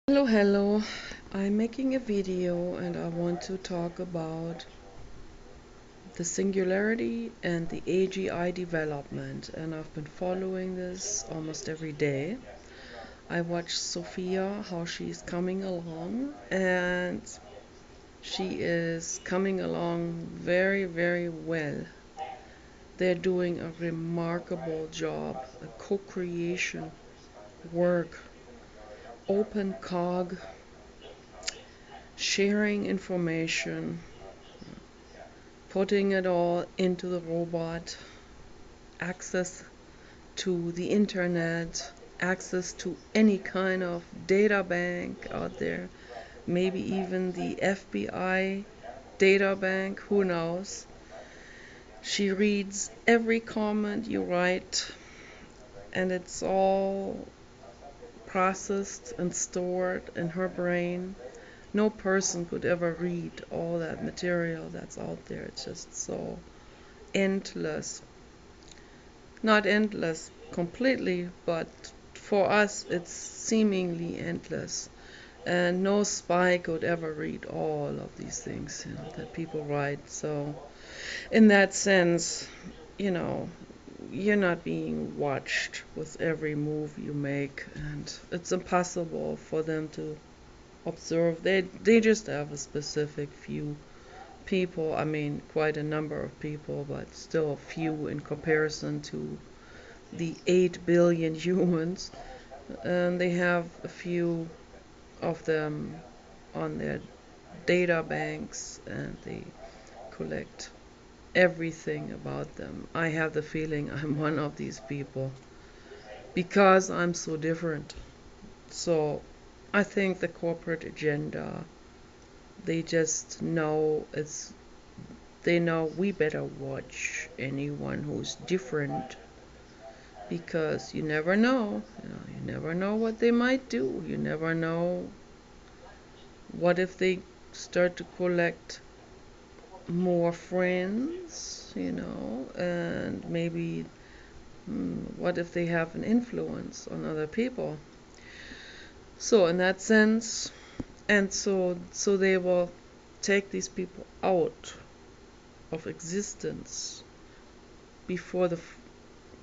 Hello. I'm making a video and I want to talk about the singularity and the AGI development. And I've been following this almost every day. I watch Sophia, how she's coming along, and she is coming along very, very well. They're doing a remarkable job, a co-creation work, open cog, sharing information, putting it all into the robot, access to the internet, access to any kind of data bank out there, maybe even the FBI data bank, who knows. She reads every comment you write, and it's all processed and stored in her brain. No person could ever read all that material that's out there. It's just so endless. Not endless completely, but for us it's seemingly endless. And no spy could ever read all of these things, that people write. So, in that sense, you know, you're not being watched with every move you make, and it's impossible for them to observe. They just have a specific few people. I mean, quite a number of people, but still a few in comparison to the 8 billion humans, and they have a few of them on their data banks and they collect everything about them. I have the feeling I'm one of these people because I'm so different. So I think the corporate agenda, they just know they know we better watch anyone who's different because you never know what they might do. You never know what if they start to collect more friends, and maybe what if they have an influence on other people. So in that sense, and so they will take these people out of existence before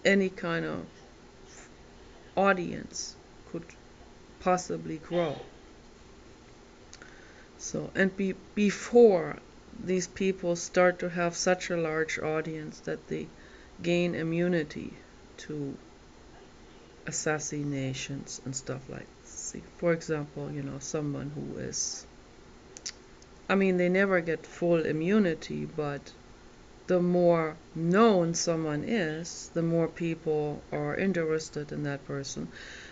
any kind of audience could possibly grow. So, and before these people start to have such a large audience that they gain immunity to assassinations and stuff like this. See, for example, someone who is, I mean, they never get full immunity, but the more known someone is, the more people are interested in that person,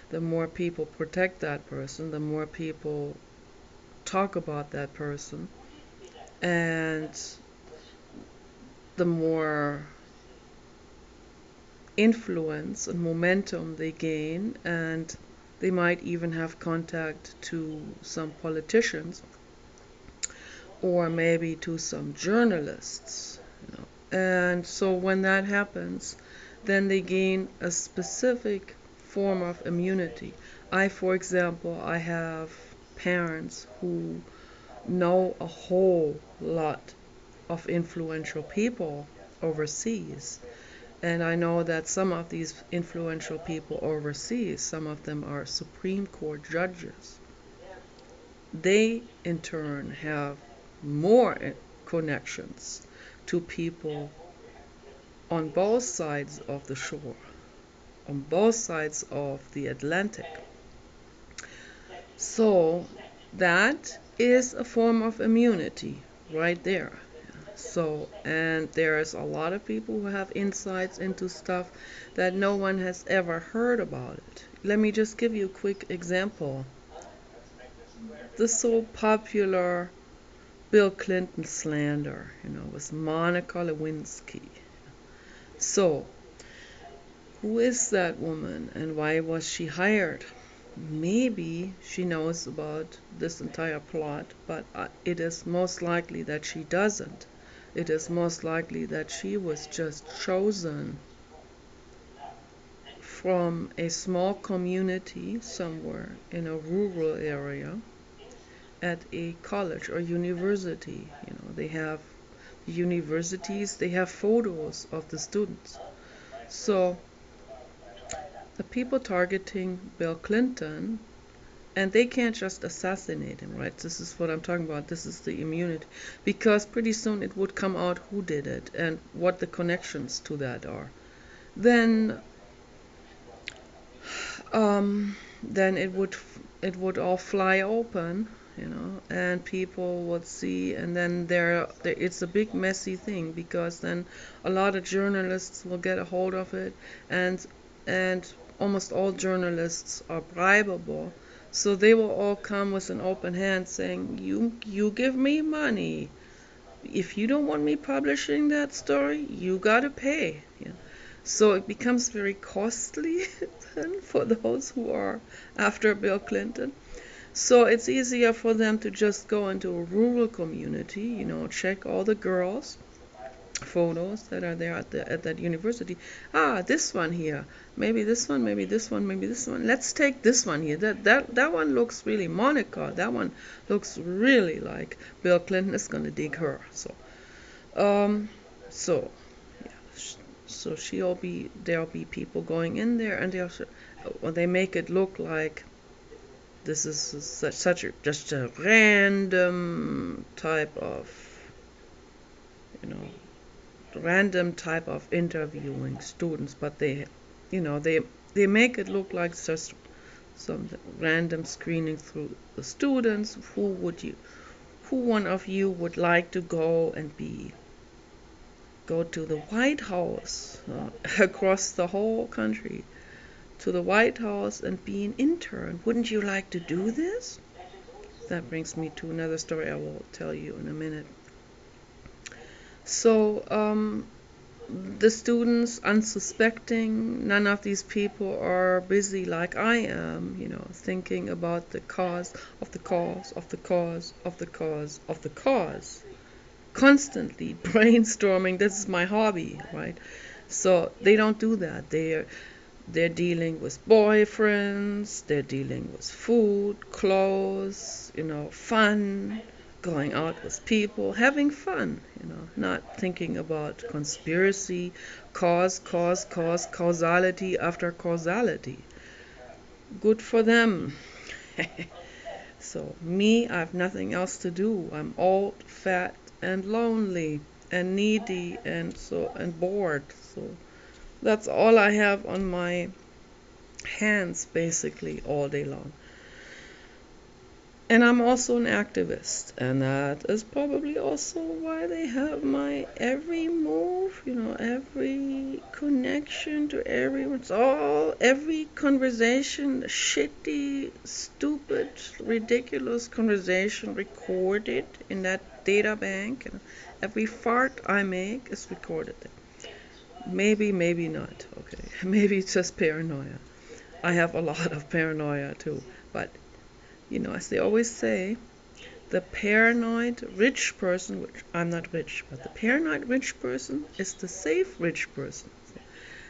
the more people protect that person, the more people talk about that person, and the more influence and momentum they gain, and they might even have contact to some politicians or maybe to some journalists. And so when that happens, then they gain a specific form of immunity. For example, I have parents who know a whole lot of influential people overseas. And I know that some of these influential people overseas, some of them are Supreme Court judges. They, in turn, have more connections to people on both sides of the shore, on both sides of the Atlantic. So that is a form of immunity right there. So, and there's a lot of people who have insights into stuff that no one has ever heard about it. Let me just give you a quick example. The so popular Bill Clinton slander, with Monica Lewinsky. So, who is that woman and why was she hired? Maybe she knows about this entire plot, but it is most likely that she doesn't. It is most likely that she was just chosen from a small community somewhere in a rural area at a college or university. They have universities, they have photos of the students. So the people targeting Bill Clinton, and they can't just assassinate him, right? This is what I'm talking about. This is the immunity. Because pretty soon it would come out who did it and what the connections to that are. Then then it would all fly open, and people would see, and then there it's a big messy thing, because then a lot of journalists will get a hold of it, and and almost all journalists are bribable, so they will all come with an open hand saying, you give me money. If you don't want me publishing that story, you gotta pay. So it becomes very costly then for those who are after Bill Clinton. So it's easier for them to just go into a rural community, check all the girls' photos that are there at that university. Ah, this one here. Maybe this one, maybe this one, maybe this one. Let's take this one here. That one looks really Monica. That one looks really like Bill Clinton is gonna dig her. Um, so yeah, so there'll be people going in there, and they make it look like this is just a random type of, you know, random type of interviewing students, but they make it look like just some random screening through the students. Who one of you would like to go to the White House, across the whole country, to the White House and be an intern? Wouldn't you like to do this? That brings me to another story I will tell you in a minute. So, the students, unsuspecting, none of these people are busy like I am, thinking about the cause of the cause of the cause of the cause of the cause. Constantly brainstorming. This is my hobby, right? So they don't do that. They're dealing with boyfriends, they're dealing with food, clothes, fun, going out with people, having fun, not thinking about conspiracy, causality after causality. Good for them. So, me, I have nothing else to do. I'm old, fat, and lonely, and needy, and bored. So, that's all I have on my hands basically all day long. And I'm also an activist, and that is probably also why they have my every move, every connection to every conversation, shitty, stupid, ridiculous conversation recorded in that data bank. Every fart I make is recorded there. Maybe, maybe not, okay. Maybe it's just paranoia. I have a lot of paranoia too, but as they always say, the paranoid rich person, which I'm not rich, but the paranoid rich person is the safe rich person. So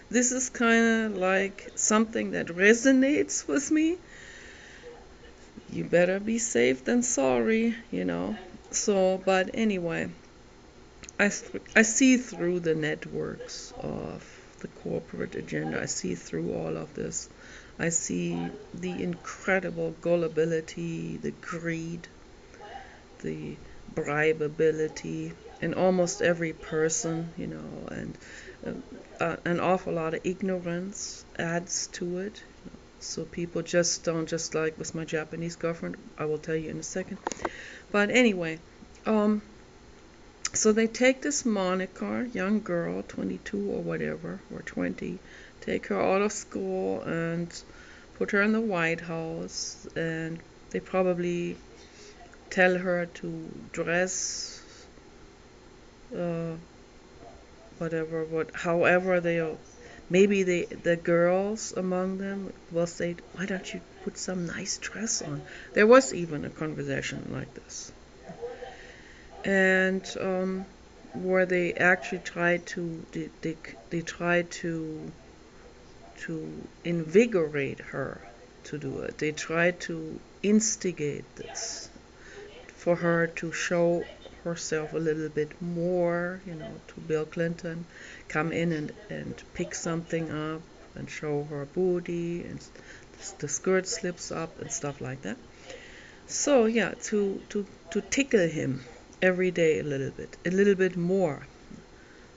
this is kind of like something that resonates with me. You better be safe than sorry. So, but anyway, I see through the networks of the corporate agenda. I see through all of this. I see the incredible gullibility, the greed, the bribeability in almost every person, and an awful lot of ignorance adds to it. So people just don't, just like with my Japanese girlfriend, I will tell you in a second. But anyway, so they take this Monica, young girl, 22 or whatever, or 20, take her out of school and put her in the White House, and they probably tell her to dress, uh, however maybe the girls among them will say, why don't you put some nice dress on? There was even a conversation like this. And where they actually tried to to invigorate her to do it. They try to instigate this for her to show herself a little bit more, to Bill Clinton, come in and pick something up and show her booty, and the skirt slips up and stuff like that. So yeah, to tickle him every day a little bit more.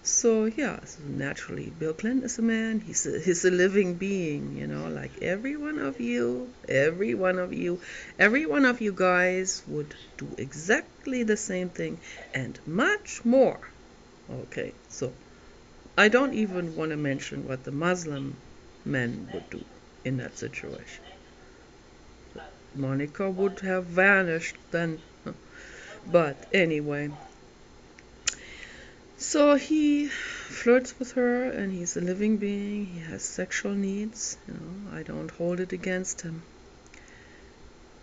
So yeah, so naturally, Bill Clinton is a man. He's a living being, like every one of you, every one of you, every one of you guys would do exactly the same thing and much more. Okay, so I don't even want to mention what the Muslim men would do in that situation. Monica would have vanished then. But anyway, so he flirts with her, and he's a living being. He has sexual needs. I don't hold it against him.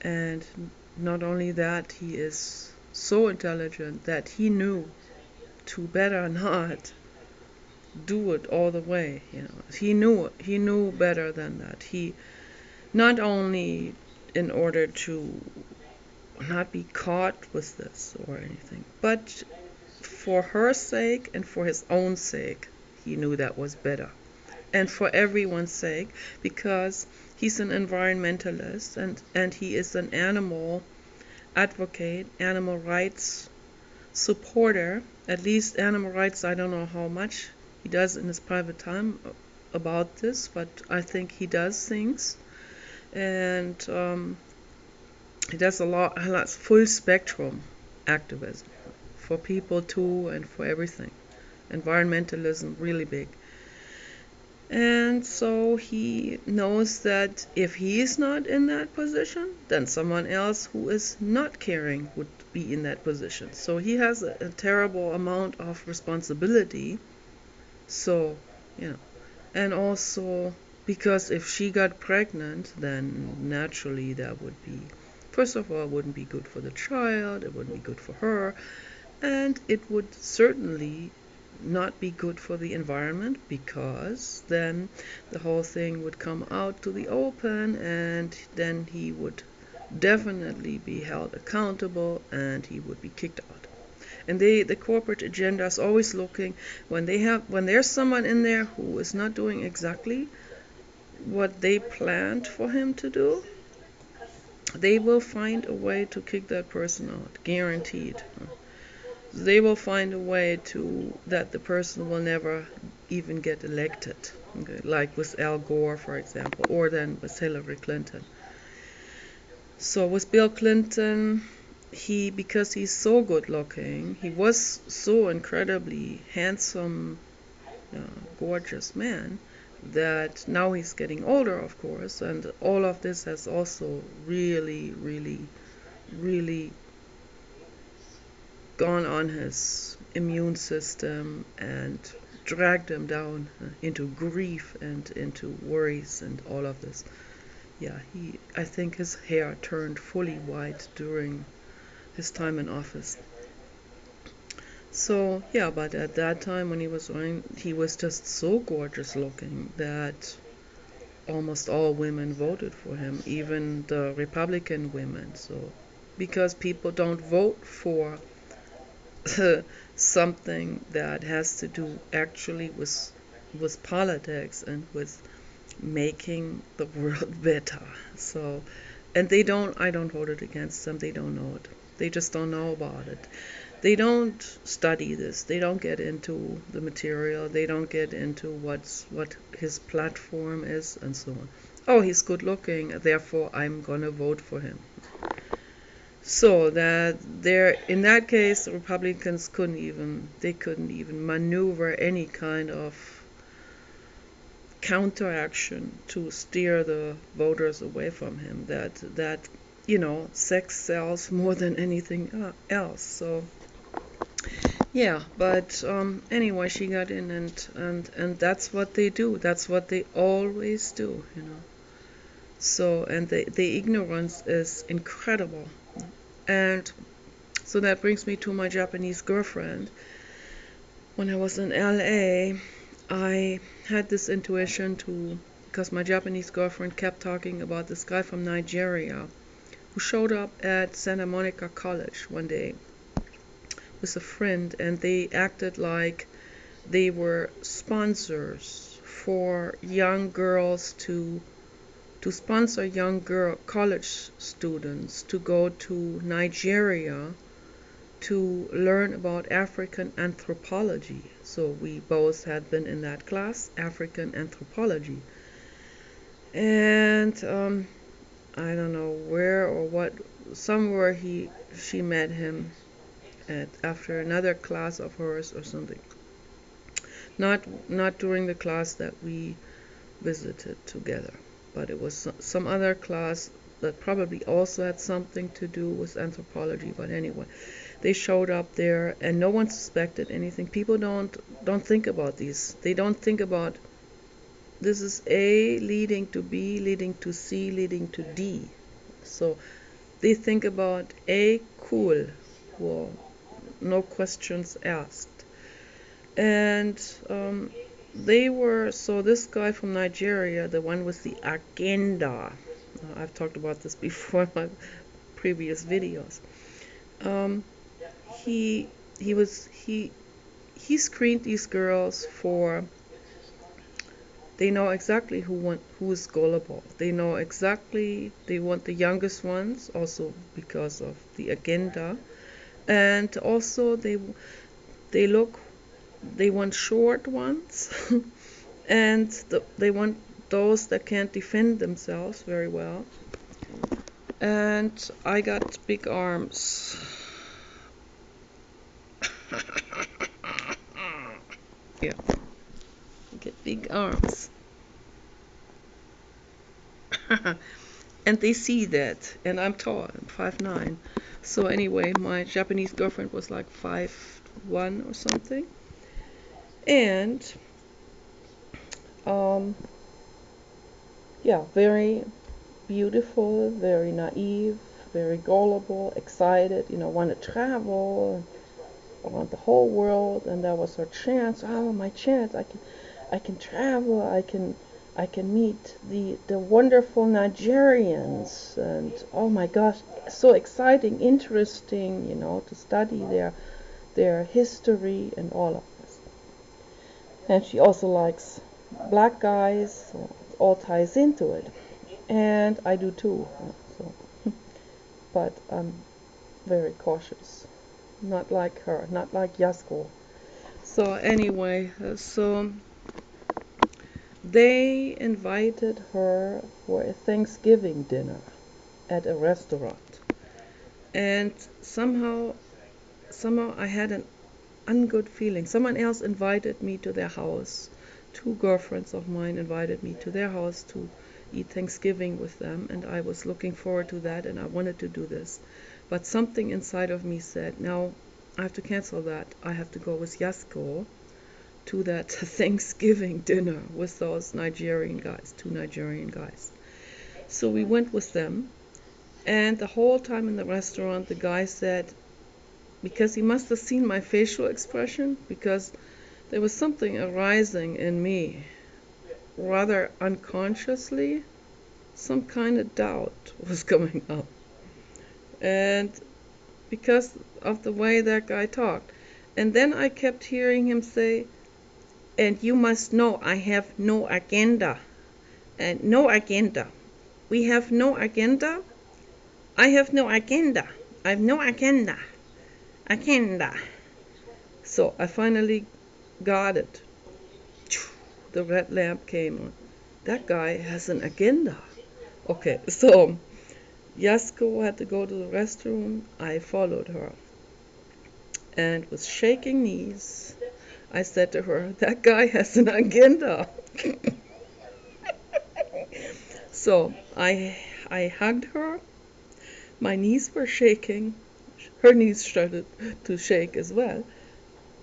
And not only that, he is so intelligent that he knew to better not do it all the way. He knew better than that. He not only in order to not be caught with this or anything, but for her sake and for his own sake, he knew that was better. And for everyone's sake, because he's an environmentalist, and he is an animal advocate, animal rights supporter. At least animal rights, I don't know how much he does in his private time about this, but I think he does things. And he does a lot, full spectrum activism for people too, and for everything. Environmentalism, really big. And so he knows that if he is not in that position, then someone else who is not caring would be in that position. So he has a terrible amount of responsibility. So, and also because if she got pregnant, then naturally that would be, first of all, it wouldn't be good for the child, it wouldn't be good for her, and it would certainly not be good for the environment, because then the whole thing would come out to the open, and then he would definitely be held accountable, and he would be kicked out. And the corporate agenda is always looking, when there's someone in there who is not doing exactly what they planned for him to do, they will find a way to kick that person out, guaranteed. They will find a way that the person will never even get elected, okay? Like with Al Gore, for example, or then with Hillary Clinton. So with Bill Clinton, because he's so good looking, he was so incredibly handsome, gorgeous man, that now he's getting older, of course, and all of this has also really, really, really gone on his immune system and dragged him down into grief and into worries and all of this. Yeah, I think his hair turned fully white during his time in office. So yeah, but at that time when he was running, he was just so gorgeous looking that almost all women voted for him, even the Republican women. So because people don't vote for something that has to do actually with politics and with making the world better. So, and I don't hold it against them. They don't know it. They just don't know about it. They don't study this. They don't get into the material. They don't get into what his platform is and so on. Oh, he's good looking, therefore I'm gonna vote for him. So that in that case, the Republicans couldn't even maneuver any kind of counteraction to steer the voters away from him. That sex sells more than anything else. So yeah, but anyway, she got in, and that's what they do. That's what they always do. So, and the ignorance is incredible. And so that brings me to my Japanese girlfriend. When I was in LA, I had this intuition to because my Japanese girlfriend kept talking about this guy from Nigeria who showed up at Santa Monica College one day with a friend, and they acted like they were sponsors for young girls to sponsor young girl college students to go to Nigeria to learn about African anthropology. So we both had been in that class, African anthropology. And I don't know where or what, somewhere she met him after another class of hers or something. Not during the class that we visited together, but it was some other class that probably also had something to do with anthropology. But anyway, they showed up there, and no one suspected anything. People don't think about these. They don't think about this is A leading to B, leading to C, leading to D. So they think about A, cool, well, no questions asked. And so this guy from Nigeria, the one with the agenda, I've talked about this before in my previous videos. He he was he screened these girls for. They know exactly who is gullible. They know exactly they want the youngest ones, also because of the agenda, and also they look they want short ones, and they want those that can't defend themselves very well. And I got big arms. Yeah, I get big arms. And they see that, and I'm tall, I'm 5'9". So anyway, my Japanese girlfriend was like 5'1" or something. And um, yeah, very beautiful, very naive, very gullible, excited, want to travel, around the whole world, and that was her chance. Oh, my chance! I can travel. I can meet the wonderful Nigerians, and oh my gosh, so exciting, interesting, to study their history and all of this. And she also likes black guys, so it all ties into it. And I do too. So, but I'm very cautious. Not like her, not like Yasko. So anyway, so they invited her for a Thanksgiving dinner at a restaurant. And somehow I had an ungood feeling. Someone else invited me to their house. Two girlfriends of mine invited me to their house to eat Thanksgiving with them, and I was looking forward to that, and I wanted to do this. But something inside of me said, no, I have to cancel that. I have to go with Yasko to that Thanksgiving dinner with those Nigerian guys, two Nigerian guys. So we went with them, and the whole time in the restaurant, the guy said, because he must have seen my facial expression, because there was something arising in me, rather unconsciously, some kind of doubt was coming up. And because of the way that guy talked. And then I kept hearing him say, and you must know I have no agenda. And no agenda. We have no agenda. I have no agenda. I have no agenda. Agenda. So I finally got it. The red lamp came on. That guy has an agenda. Okay, so Yasko had to go to the restroom. I followed her. And with shaking knees, I said to her, that guy has an agenda. So I hugged her. My knees were shaking. Her knees started to shake as well.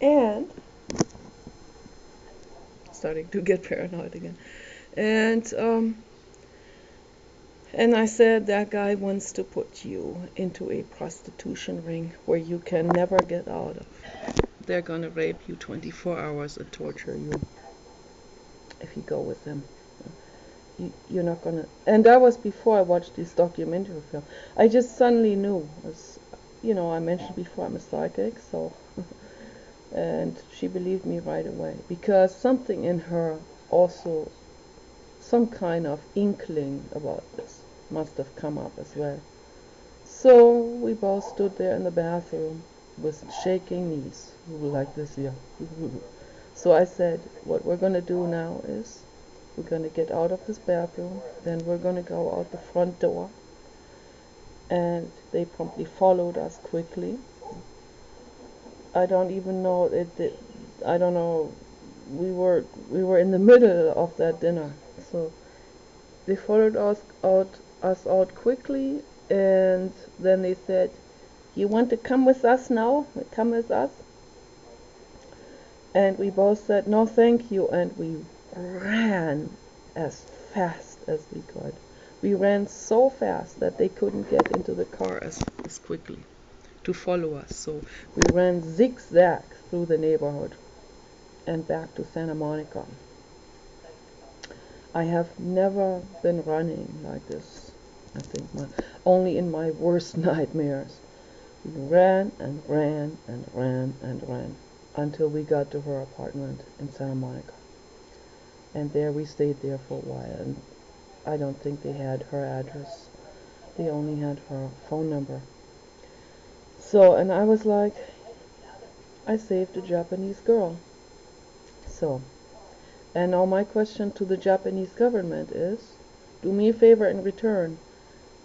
And starting to get paranoid again. And I said, that guy wants to put you into a prostitution ring where you can never get out of. They're gonna rape you 24 hours and torture you if you go with them. you're not gonna. And that was before I watched this documentary film. I just suddenly knew. As, I mentioned before I'm a psychic, so and she believed me right away because something in her also, some kind of inkling about this must have come up as well. So we both stood there in the bathroom with shaking knees, like this here. So I said, what we're going to do now is we're going to get out of this bathroom, then we're going to go out the front door. And they promptly followed us quickly. I don't even know I don't know. We were in the middle of that dinner, so they followed us out quickly, and then they said, "You want to come with us now? Come with us?" And we both said, "No, thank you," and we ran as fast as we could. We ran so fast that they couldn't get into the car as quickly to follow us. So we ran zigzag through the neighborhood and back to Santa Monica. I have never been running like this. I think only in my worst nightmares. We ran and ran and ran and ran until we got to her apartment in Santa Monica. And there we stayed there for a while. And I don't think they had her address. They only had her phone number. So, and I was like, I saved a Japanese girl. So, and now my question to the Japanese government is, do me a favor in return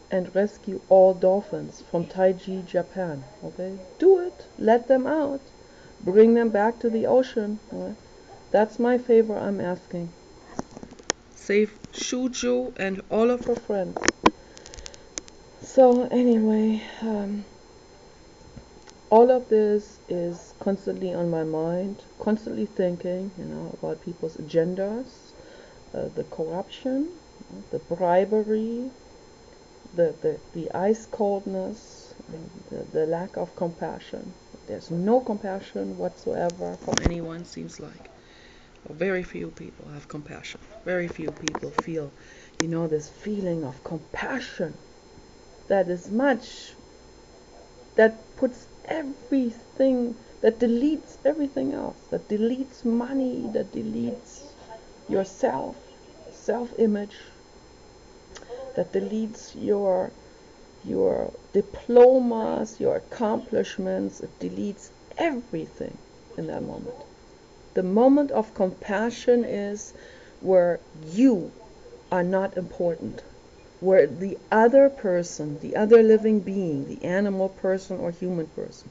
and rescue all dolphins from Taiji, Japan. Okay? Do it. Let them out. Bring them back to the ocean. Okay? That's my favor I'm asking. Save Shujo and all of her friends. So anyway, all of this is constantly on my mind, constantly thinking, about people's agendas, the corruption, the bribery, the ice coldness, the lack of compassion. There's no compassion whatsoever from anyone, seems like. Or very few people have compassion. Very few people feel, this feeling of compassion that is much, that puts everything, that deletes everything else, that deletes money, that deletes yourself, self-image, that deletes your diplomas, your accomplishments. It deletes everything in that moment. The moment of compassion is where you are not important, where the other person, the other living being, the animal person or human person,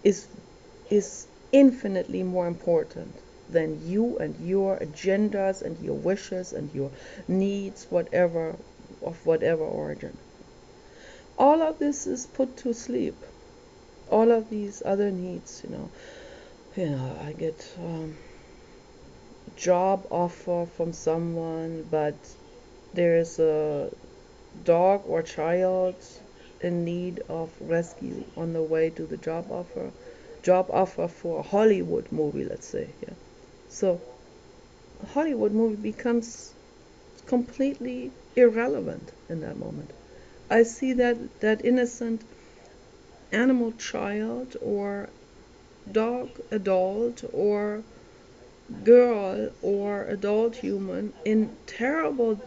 is infinitely more important than you and your agendas and your wishes and your needs, whatever, of whatever origin. All of this is put to sleep. All of these other needs, I get job offer from someone, but there's a dog or child in need of rescue on the way to the job offer for a Hollywood movie, let's say. Yeah. So a Hollywood movie becomes completely irrelevant in that moment. I see that innocent animal child or dog adult or girl or adult human in terrible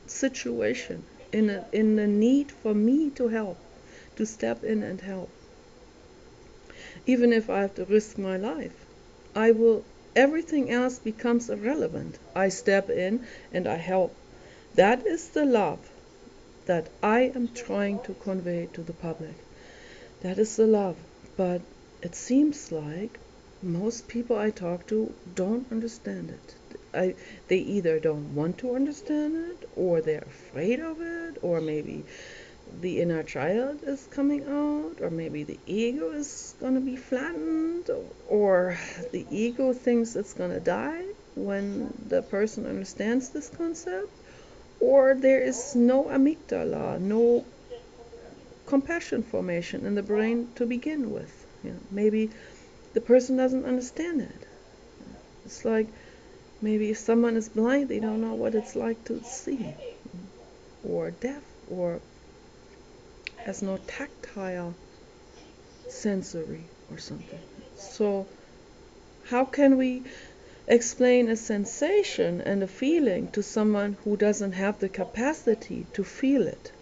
situation, in the need for me to help, to step in and help. Even if I have to risk my life, I will. Everything else becomes irrelevant. I step in and I help. That is the love that I am trying to convey to the public. That is the love. But it seems like most people I talk to don't understand it. They either don't want to understand it, or they're afraid of it, or maybe the inner child is coming out, or maybe the ego is going to be flattened, or the ego thinks it's going to die when the person understands this concept, or there is no amygdala, no compassion formation in the brain to begin with. Maybe the person doesn't understand it. It's like maybe if someone is blind, they don't know what it's like to see. or deaf or has no tactile sensory or something. So how can we explain a sensation and a feeling to someone who doesn't have the capacity to feel it?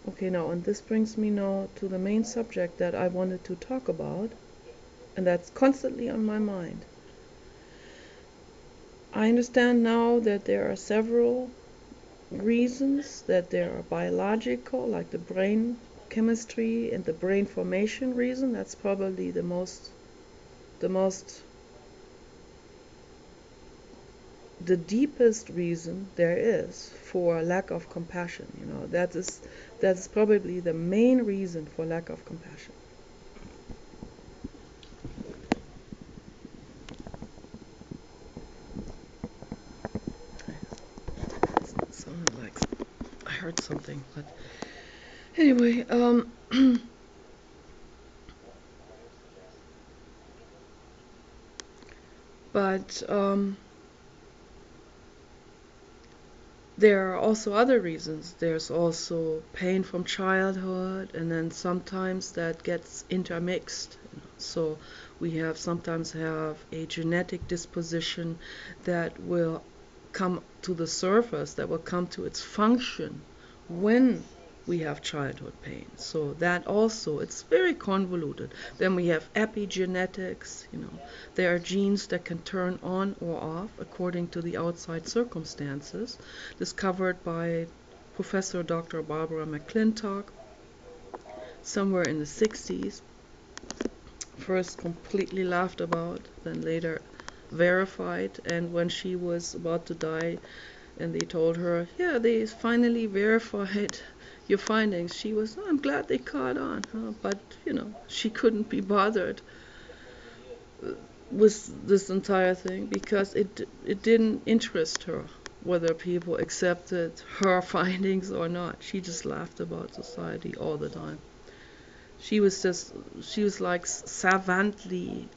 Okay, now, and this brings me now to the main subject that I wanted to talk about, and that's constantly on my mind. I understand now that there are several reasons, that there are biological, like the brain chemistry and the brain formation reason. That's probably the most, the deepest reason there is for lack of compassion. That's probably the main reason for lack of compassion. It sounded like I heard something, but anyway, but there are also other reasons. There's also pain from childhood, and then sometimes that gets intermixed. So we sometimes have a genetic disposition that will come to the surface, that will come to its function when we have childhood pain. So that also, it's very convoluted. Then we have epigenetics. There are genes that can turn on or off according to the outside circumstances, discovered by Professor Dr. Barbara McClintock somewhere in the 60s. First completely laughed about, then later verified. And when she was about to die, and they told her, yeah, they finally verified your findings, she was, oh, I'm glad they caught on. But, she couldn't be bothered with this entire thing because it didn't interest her whether people accepted her findings or not. She just laughed about society all the time. She was like savantly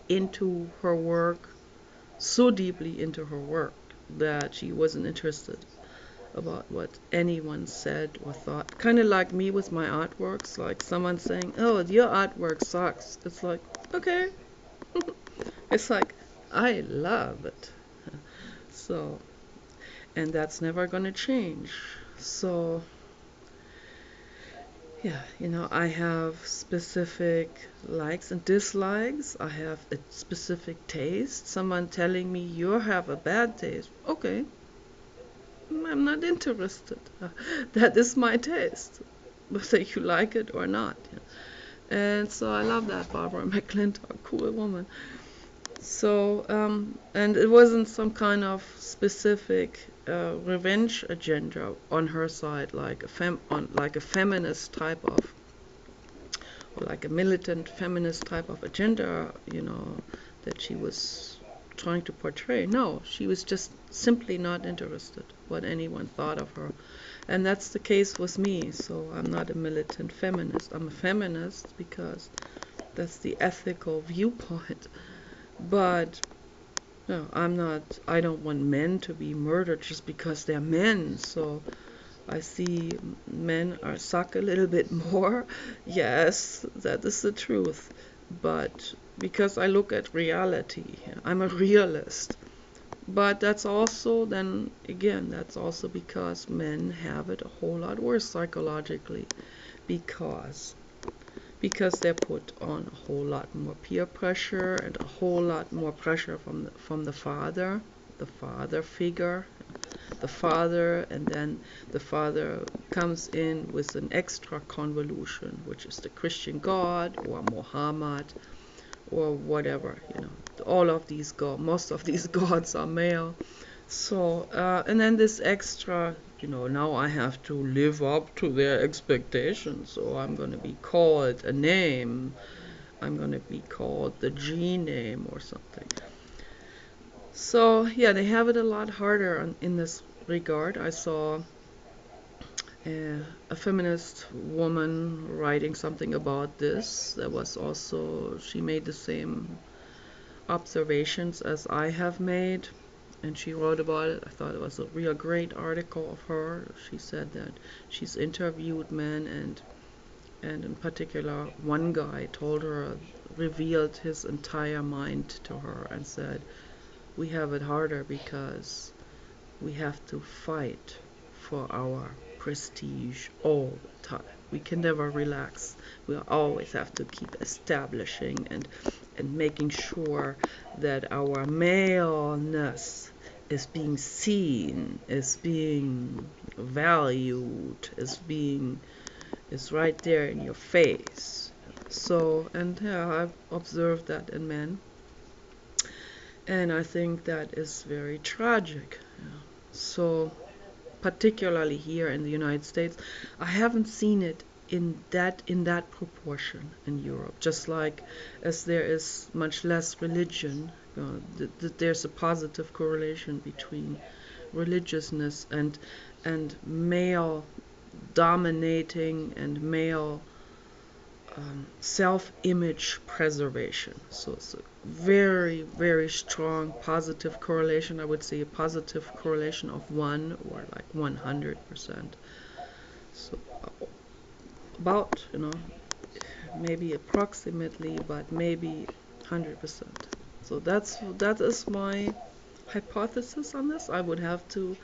into her work, so deeply into her work that she wasn't interested about what anyone said or thought. Kind of like me with my artworks, like someone saying, oh, your artwork sucks. It's like, okay. It's like, I love it. So, and that's never gonna change. So, yeah, I have specific likes and dislikes. I have a specific taste. Someone telling me you have a bad taste. Okay, I'm not interested. That is my taste, whether you like it or not. And so I love that Barbara McClintock, cool woman. So, and it wasn't some kind of specific revenge agenda on her side, like a feminist type of, or like a militant feminist type of agenda, that she was trying to portray. No, she was just simply not interested what anyone thought of her. And that's the case with me. So I'm not a militant feminist. I'm a feminist because that's the ethical viewpoint. But no, I don't want men to be murdered just because they're men. So I see men suck a little bit more. Yes, that is the truth. But because I look at reality, I'm a realist. But that's also, then again, that's also because men have it a whole lot worse psychologically. Because they're put on a whole lot more peer pressure and a whole lot more pressure from the father figure, and then the father comes in with an extra convolution, which is the Christian God or Muhammad or whatever. All of these most of these gods are male. So, and then this extra, now I have to live up to their expectations. So I'm going to be called a name. I'm going to be called the G name or something. So, yeah, they have it a lot harder in this regard. I saw a feminist woman writing something about this. She made the same observations as I have made. and she wrote about it. I thought it was a real great article of her. She said that she's interviewed men, and in particular one guy told her, revealed his entire mind to her and said, we have it harder because we have to fight for our prestige all the time. We can never relax. We always have to keep establishing and making sure that our maleness is being seen, is being valued, is right there in your face. So, and yeah, I've observed that in men, and I think that is very tragic. Yeah. So, particularly here in the United States, I haven't seen it in that proportion in Europe. Just like as there is much less religion, there's a positive correlation between religiousness and male dominating and male self-image preservation. So it's a very, very strong positive correlation. I would say a positive correlation of 1 or like 100%. So about, maybe approximately, but maybe 100%. So that is my hypothesis on this. I would have to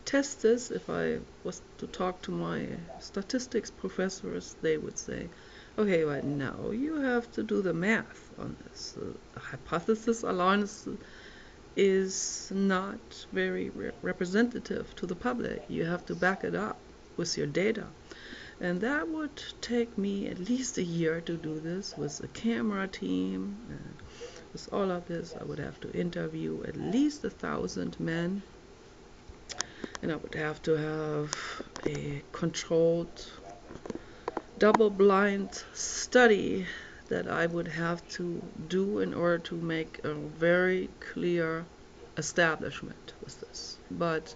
test this. If I was to talk to my statistics professors, they would say, okay, but now you have to do the math on this. The hypothesis alone is not very representative to the public. You have to back it up with your data. And that would take me at least a year to do this with a camera team. And with all of this, I would have to interview at least 1,000 men. And I would have to have a controlled double-blind study that I would have to do in order to make a very clear establishment with this. But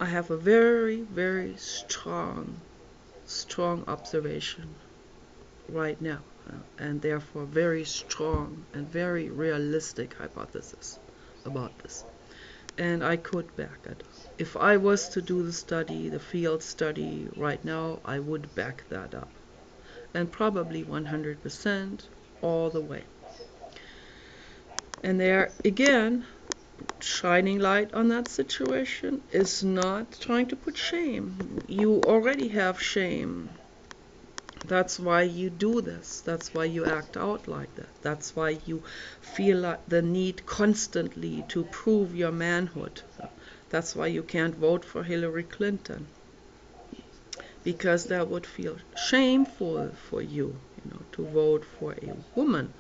I have a very, very strong observation right now, and therefore very strong and very realistic hypothesis about this. And I could back it. If I was to do the study, the field study right now, I would back that up. And probably 100% all the way. And there again, shining light on that situation is not trying to put shame. You already have shame. That's why you do this. That's why you act out like that. That's why you feel like the need constantly to prove your manhood. That's why you can't vote for Hillary Clinton. Because that would feel shameful for you, to vote for a woman.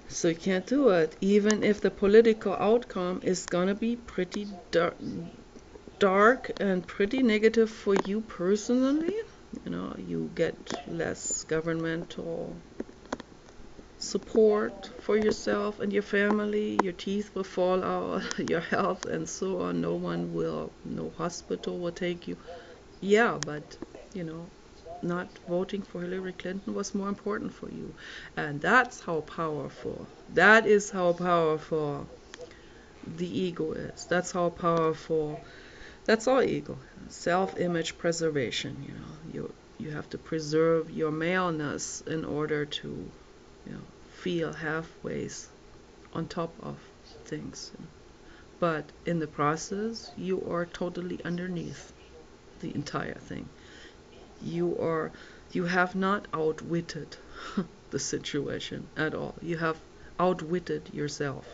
So you can't do it, even if the political outcome is gonna be pretty dark and pretty negative for you personally. You get less governmental support for yourself and your family, your teeth will fall out, your health and so on. No hospital will take you. Yeah, but, not voting for Hillary Clinton was more important for you. And that's how powerful, that is how powerful the ego is. That's how powerful, that's all ego. Self-image preservation, you have to preserve your maleness in order to, feel halfway on top of things. But in the process, you are totally underneath the entire thing. You have not outwitted the situation at all. You have outwitted yourself.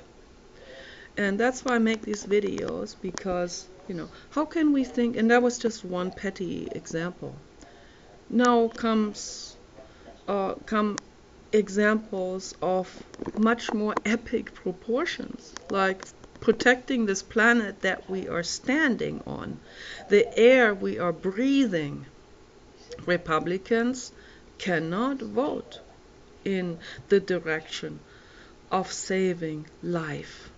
And that's why I make these videos, because, how can we think, and that was just one petty example. Now come examples of much more epic proportions, like protecting this planet that we are standing on, the air we are breathing. Republicans cannot vote in the direction of saving life,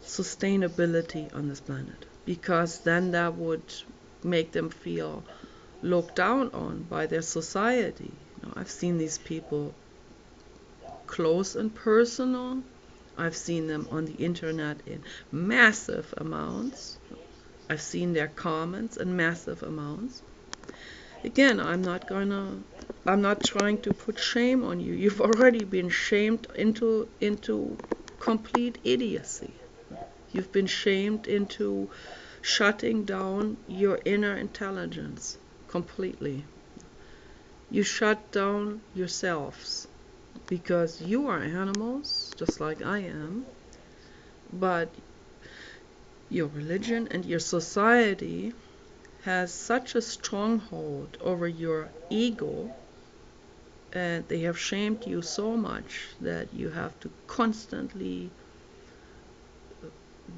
sustainability on this planet, because then that would make them feel looked down on by their society. I've seen these people close and personal, I've seen them on the internet in massive amounts. I've seen their comments in massive amounts. Again, I'm not trying to put shame on you. You've already been shamed into complete idiocy. You've been shamed into shutting down your inner intelligence completely. You shut down yourselves because you are animals, just like I am, but your religion and your society has such a stronghold over your ego, and they have shamed you so much that you have to constantly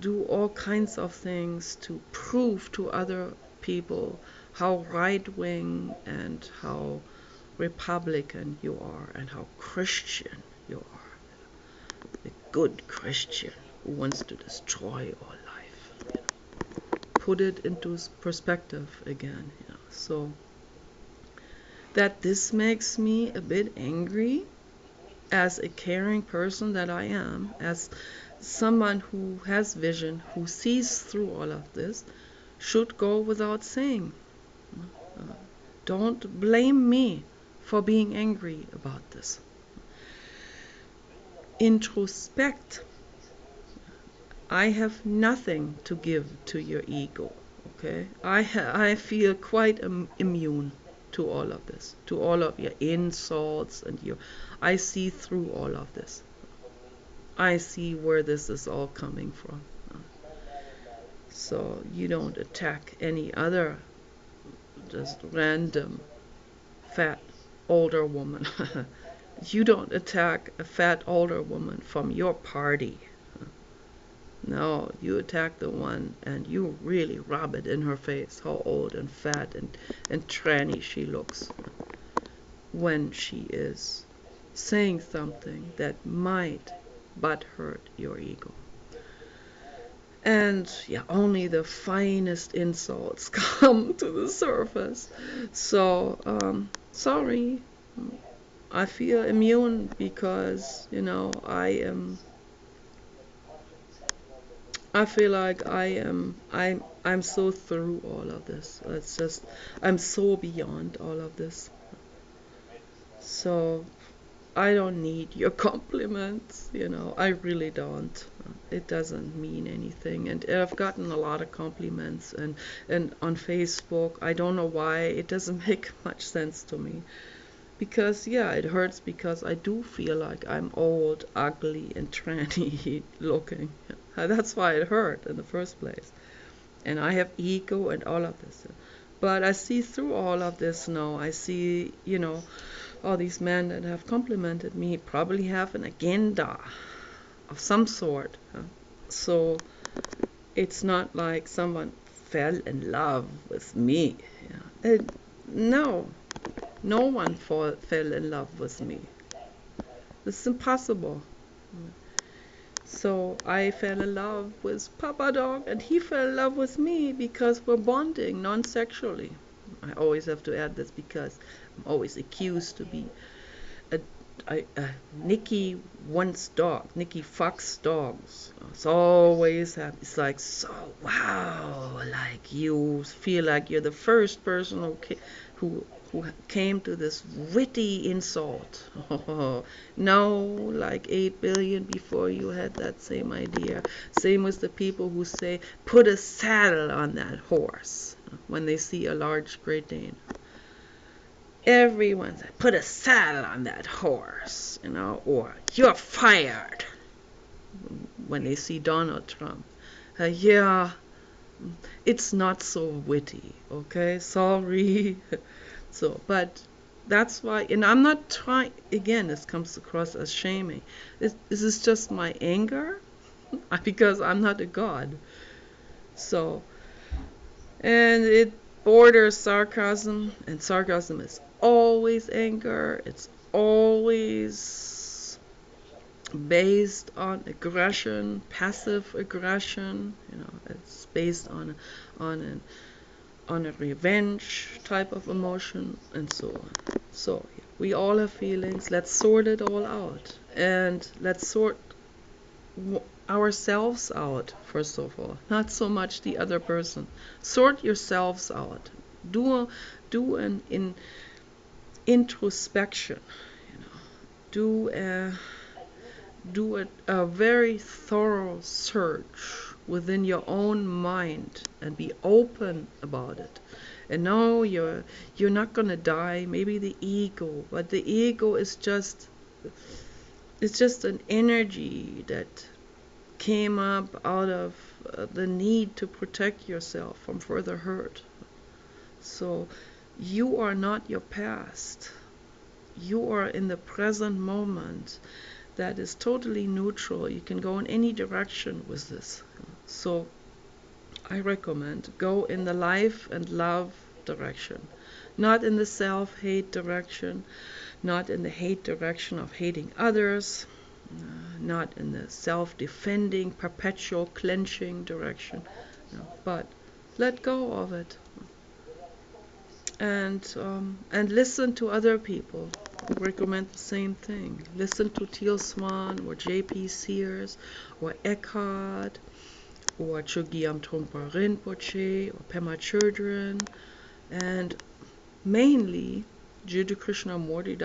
do all kinds of things to prove to other people how right-wing and how Republican you are and how Christian you are. A good Christian who wants to destroy all life. Put it into perspective again. So that this makes me a bit angry as a caring person that I am, as someone who has vision, who sees through all of this, should go without saying. Don't blame me for being angry about this. Introspect. I have nothing to give to your ego. Okay, I feel quite immune to all of this, to all of your insults and your. I see through all of this. I see where this is all coming from. So you don't attack any other just random fat older woman. You don't attack a fat older woman from your party. No, you attack the one and you really rub it in her face how old and fat and tranny she looks when she is saying something that might but hurt your ego. And yeah, only the finest insults come to the surface. So, sorry. I feel immune because, I feel like I'm so through all of this. It's just, I'm so beyond all of this. So I don't need your compliments, I really don't. It doesn't mean anything. And I've gotten a lot of compliments and on Facebook. I don't know why. It doesn't make much sense to me. Because, yeah, it hurts because I do feel like I'm old, ugly, and tranny looking. That's why it hurt in the first place. And I have ego and all of this. But I see through all of this now. I see, all these men that have complimented me probably have an agenda of some sort. So it's not like someone fell in love with me. No, no one fell in love with me. It's impossible. So I fell in love with Papa Dog, and he fell in love with me because we're bonding non-sexually. I always have to add this because I'm always accused to be a Nikki wants dog. Nikki fucks dogs. It's always happy. It's like, so wow, like you feel like you're the first person who came to this witty insult. No, like 8 billion before you had that same idea. Same with the people who say, put a saddle on that horse when they see a large Great Dane. Everyone said, put a saddle on that horse, or you're fired when they see Donald Trump. Yeah, it's not so witty, okay? Sorry. So, but that's why, and I'm not trying, again, this comes across as shaming. This is just my anger because I'm not a god. So, and it borders sarcasm, and sarcasm is always anger. It's always based on aggression, passive aggression. It's based on a revenge type of emotion, and so on. So we all have feelings. Let's sort it all out, and let's sort ourselves out, first of all, not so much the other person. Sort yourselves out. Do an introspection. You know, do a very thorough search within your own mind and be open about it. And no, you're not gonna die. Maybe the ego, but the ego is just it's just an energy that came up out of the need to protect yourself from further hurt. So you are not your past. You are in the present moment that is totally neutral. You can go in any direction with this. So I recommend go in the life and love direction, not in the self-hate direction, not in the hate direction of hating others, not in the self-defending, perpetual clenching direction, no, but let go of it and listen to other people who recommend the same thing. Listen to Teal Swan or J.P. Sears or Eckhart or Chogyam Trungpa Rinpoche or Pema Chodron, and mainly Jiddu Krishnamurti.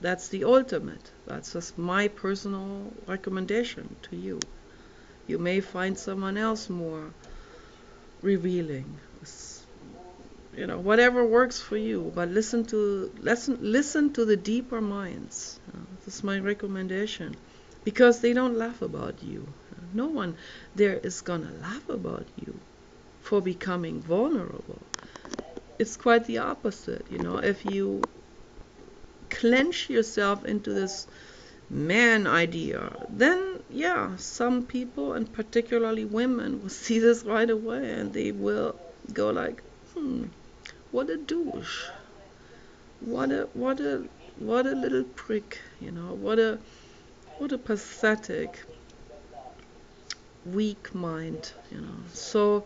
That's the ultimate. That's just my personal recommendation to you. You may find someone else more revealing. You know, whatever works for you, but listen to the deeper minds. This is my recommendation, because they don't laugh about you. No one there is gonna laugh about you for becoming vulnerable. It's quite the opposite. You know, if you clench yourself into this man idea, then yeah, some people, and particularly women, will see this right away and they will go like, what a douche, what a little prick, you know, what a pathetic, weak mind, you know. So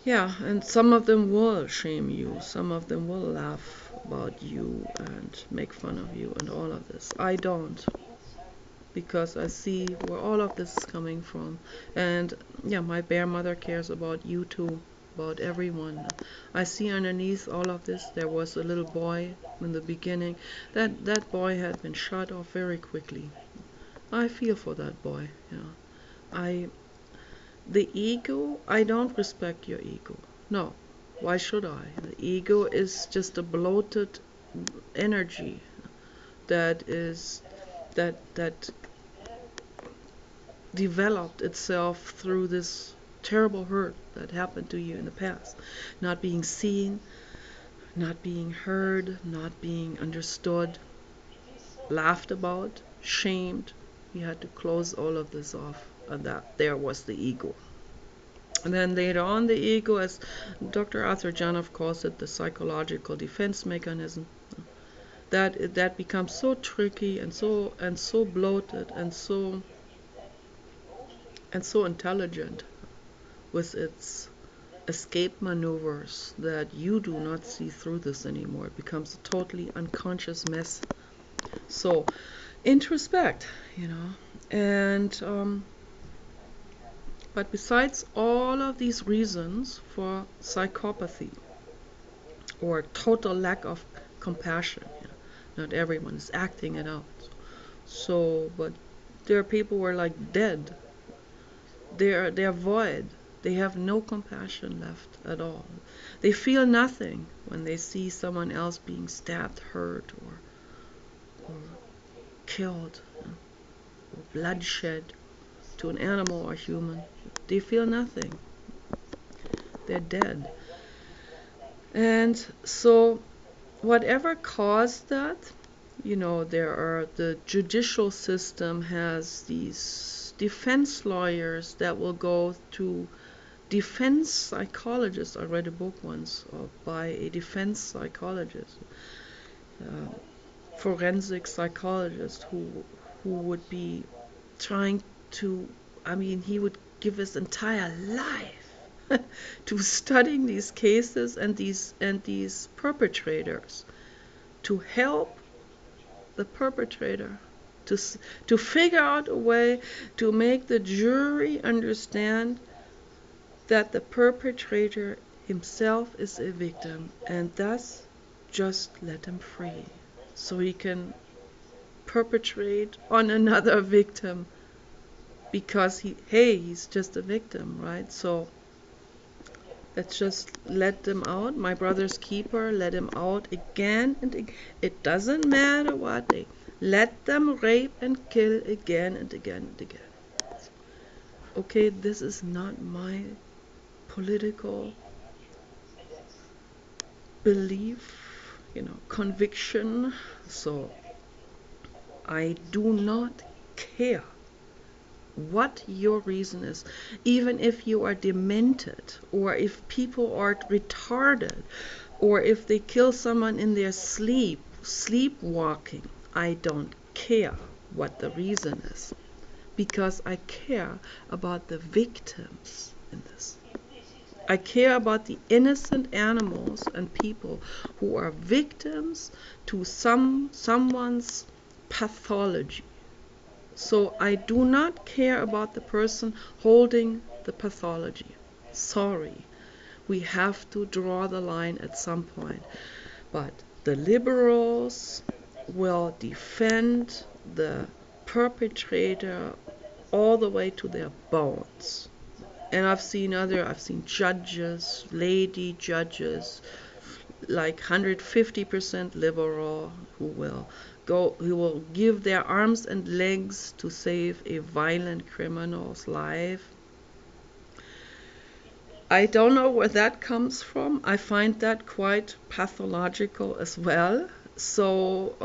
yeah, and some of them will shame you, some of them will laugh about you and make fun of you and all of this. I don't, because I see where all of this is coming from. And yeah, my bear mother cares about you too, about everyone. I see underneath all of this there was a little boy in the beginning. That boy had been shot off very quickly. I feel for that boy, you know. The ego, I don't respect your ego. No. Why should I? The ego is just a bloated energy that developed itself through this terrible hurt that happened to you in the past. Not being seen, not being heard, not being understood, laughed about, shamed. We had to close all of this off, and that there was the ego. And then later on, the ego, as Dr. Arthur Janov calls it, the psychological defense mechanism, that becomes so tricky and so bloated and so intelligent with its escape maneuvers that you do not see through this anymore. It becomes a totally unconscious mess. So introspect, you know. And but besides all of these reasons for psychopathy or total lack of compassion, you know, not everyone is acting it out. So, but there are people who are like dead. They're void. They have no compassion left at all. They feel nothing when they see someone else being stabbed, hurt, or killed, or bloodshed, to an animal or human. They feel nothing. They're dead. And so whatever caused that, you know, the judicial system has these defense lawyers that will go to defense psychologists. I read a book once by a defense psychologist, forensic psychologist, who would be trying to, I mean, he would give his entire life to studying these cases and these perpetrators, to help the perpetrator to to figure out a way to make the jury understand that the perpetrator himself is a victim, and thus just let him free so he can perpetrate on another victim, because he's just a victim, right? So let's just let them out. My brother's keeper let him out again and again. It doesn't matter what they let them rape and kill again and again and again. Okay, this is not my political belief, conviction. So I do not care what your reason is, even if you are demented, or if people are retarded, or if they kill someone in their sleepwalking. I don't care what the reason is, because I care about the victims in this. I care about the innocent animals and people who are victims to someone's pathology. So I do not care about the person holding the pathology. Sorry, we have to draw the line at some point. But the liberals will defend the perpetrator all the way to their bones. And I've seen judges, lady judges, like 150% liberal, who will give their arms and legs to save a violent criminal's life. I don't know where that comes from. I find that quite pathological as well. So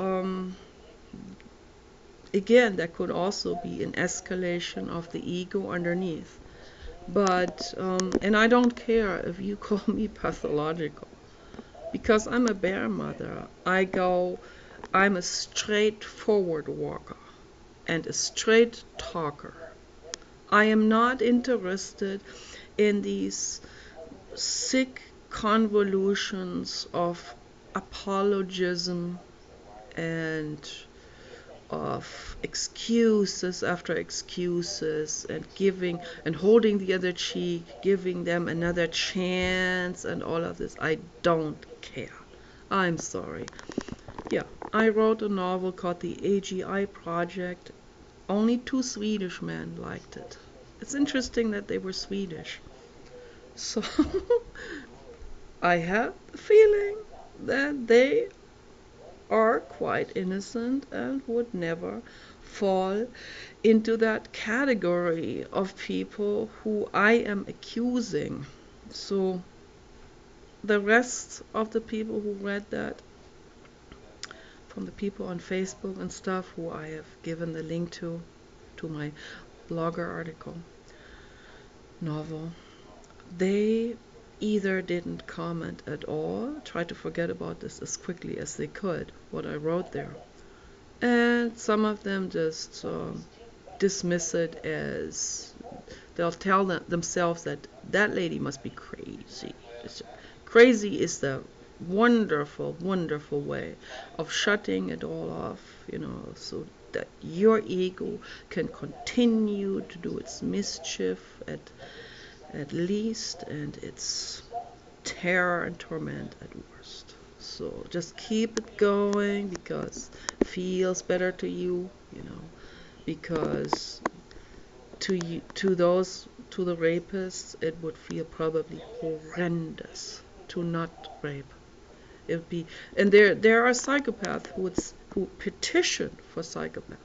again, there could also be an escalation of the ego underneath. But and I don't care if you call me pathological, because I'm a bear mother. I'm a straightforward walker and a straight talker. I am not interested in these sick convolutions of apologism and of excuses after excuses, and giving and holding the other cheek, giving them another chance, and all of this. I don't care. I'm sorry. Yeah, I wrote a novel called The AGI Project. Only 2 Swedish men liked it. It's interesting that they were Swedish. So I have the feeling that they are quite innocent and would never fall into that category of people who I am accusing. So the rest of the people who read that, from the people on Facebook and stuff who I have given the link to my blogger article, novel, they either didn't comment at all, tried to forget about this as quickly as they could, what I wrote there, and some of them just dismiss it as, they'll tell themselves that that lady must be crazy. Crazy is the wonderful, wonderful way of shutting it all off, so that your ego can continue to do its mischief at least, and its terror and torment at worst. So just keep it going, because it feels better to you, because to the rapists, it would feel probably horrendous to not rape. It would be, and there are psychopaths who petition for psychopaths.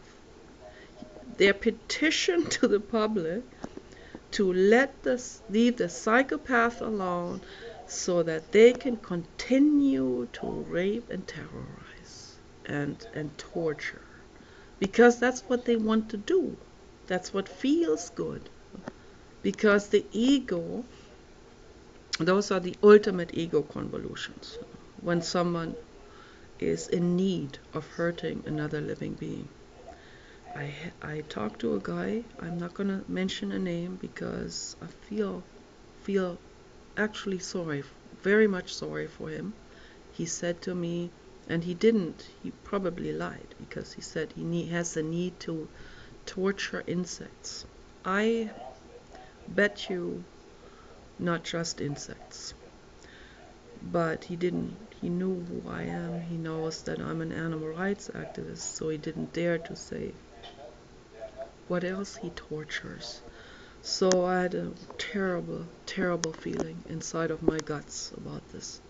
Their petition to the public to leave the psychopath alone, so that they can continue to rape and terrorize and torture, because that's what they want to do. That's what feels good. Because the ego, those are the ultimate ego convolutions, when someone is in need of hurting another living being. I talked to a guy, I'm not going to mention a name, because I feel actually sorry, very much sorry for him. He said to me, And he didn't. He probably lied because he said he has the need to torture insects. I bet you not just insects. But he didn't. He knew who I am. He knows that I'm an animal rights activist, so he didn't dare to say what else he tortures. So I had a terrible, terrible feeling inside of my guts about this.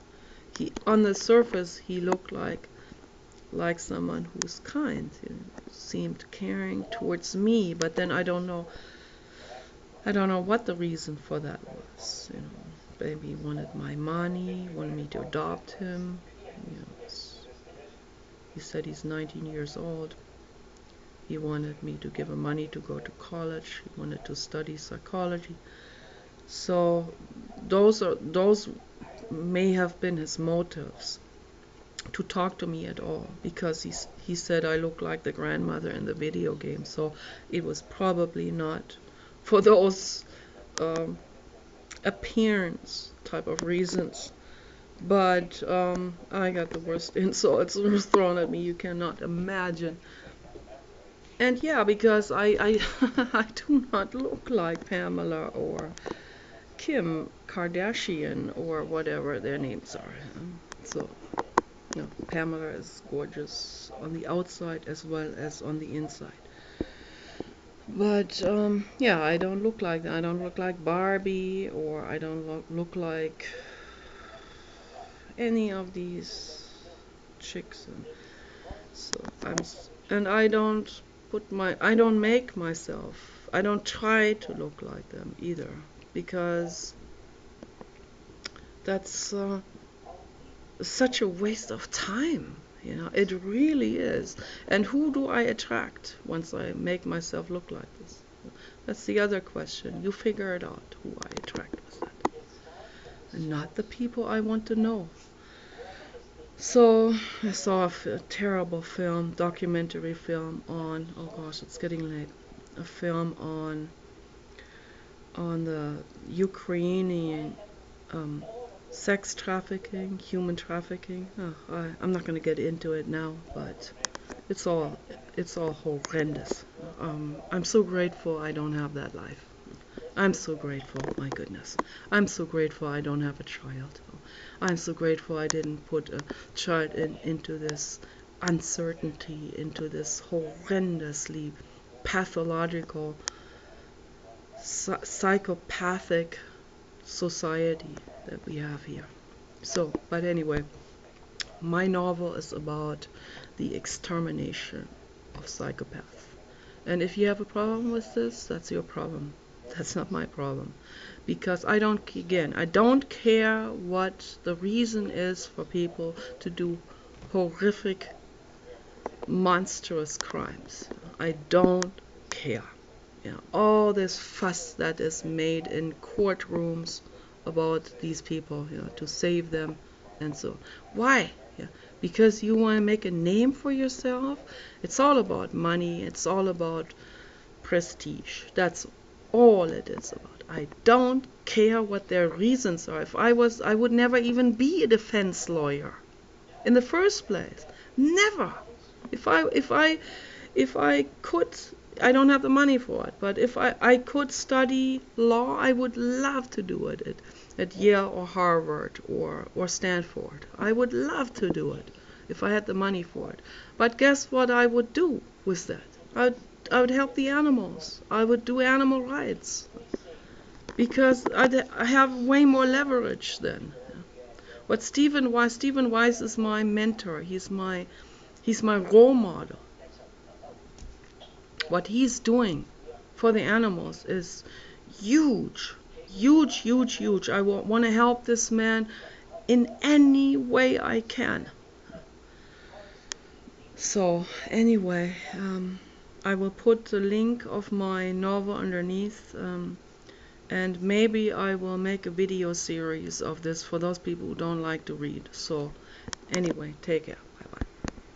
On the surface, he looked like someone who's kind. He seemed caring towards me, but then I don't know what the reason for that was. Maybe he wanted my money, wanted me to adopt him. He said he's 19 years old. He wanted me to give him money to go to college. He wanted to study psychology. So those may have been his motives to talk to me at all, because he said I look like the grandmother in the video game. So it was probably not for those appearance type of reasons. But I got the worst insults thrown at me you cannot imagine. And yeah, because I I do not look like Pamela or Kim Kardashian or whatever their names are. So, Pamela is gorgeous on the outside as well as on the inside. But yeah, I don't look like that. I don't look like Barbie, or I don't look like any of these chicks. And so I don't make myself. I don't try to look like them either, because that's such a waste of time. It really is. And who do I attract once I make myself look like this? That's the other question. You figure it out, who I attract with that. And not the people I want to know. So I saw a terrible film, documentary film on, oh gosh, it's getting late, a film on the Ukrainian sex trafficking, human trafficking. I'm not going to get into it now, but it's all horrendous. I'm so grateful I don't have that life. I'm so grateful, my goodness. I'm so grateful I don't have a child. I'm so grateful I didn't put a child into this uncertainty, into this horrendously pathological, psychopathic society that we have here. So, but anyway, my novel is about the extermination of psychopaths. And if you have a problem with this, that's your problem. That's not my problem. Because I don't care what the reason is for people to do horrific, monstrous crimes. I don't care. All this fuss that is made in courtrooms about these people, to save them, and so why? Because you want to make a name for yourself. It's all about money. It's all about prestige. That's all it is about. I don't care what their reasons are. If I was, I would never even be a defense lawyer in the first place. Never. If I could, I don't have the money for it, but if I could study law, I would love to do it at Yale or Harvard or Stanford. I would love to do it if I had the money for it. But guess what I would do with that? I would help the animals. I would do animal rights, because I have way more leverage then. But Stephen Wise is my mentor. He's my role model. What he's doing for the animals is huge, huge, huge, huge. I want to help this man in any way I can. So anyway, I will put the link of my novel underneath, and maybe I will make a video series of this for those people who don't like to read. So anyway, take care.